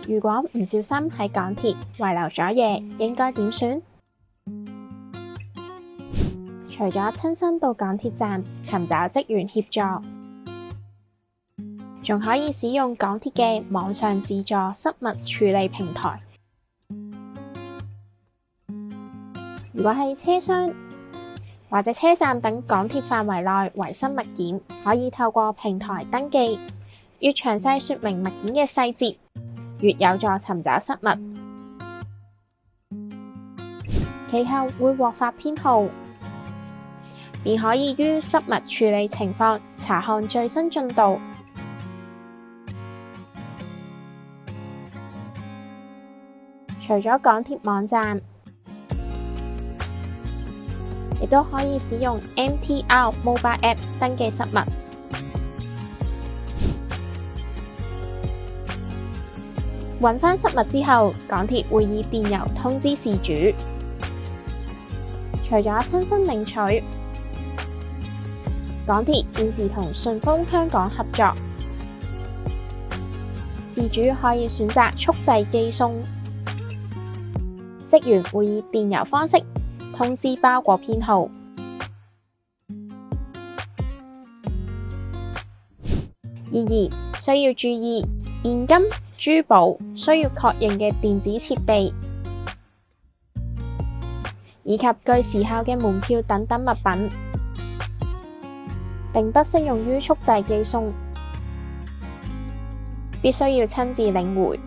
如果唔小心喺港鐵遺留咗嘢，應該點算？除咗親身到港鐵站尋找職員協助，仲可以使用港鐵嘅網上自助失物處理平台。如果係車廂或者車站等港鐵範圍內遺失物件，可以透過平台登記，越詳細說明物件嘅細節，越有助尋找失物。其後會獲發編號，便可以於失物處理情況查看最新進度。除咗港鐵網站，亦都可以使用 MTR Mobile App 登記失物。揾返失物之後，港鐵會以電郵通知事主。除咗親身領取，港鐵現時同順豐香港合作，事主可以選擇速遞寄送，職員會以電郵方式通知包裹編號。然而，需要注意現金、珠寶需要確認嘅電子設備，以及具時效嘅門票等等物品，並不適用於速遞寄送，必須要親自領回。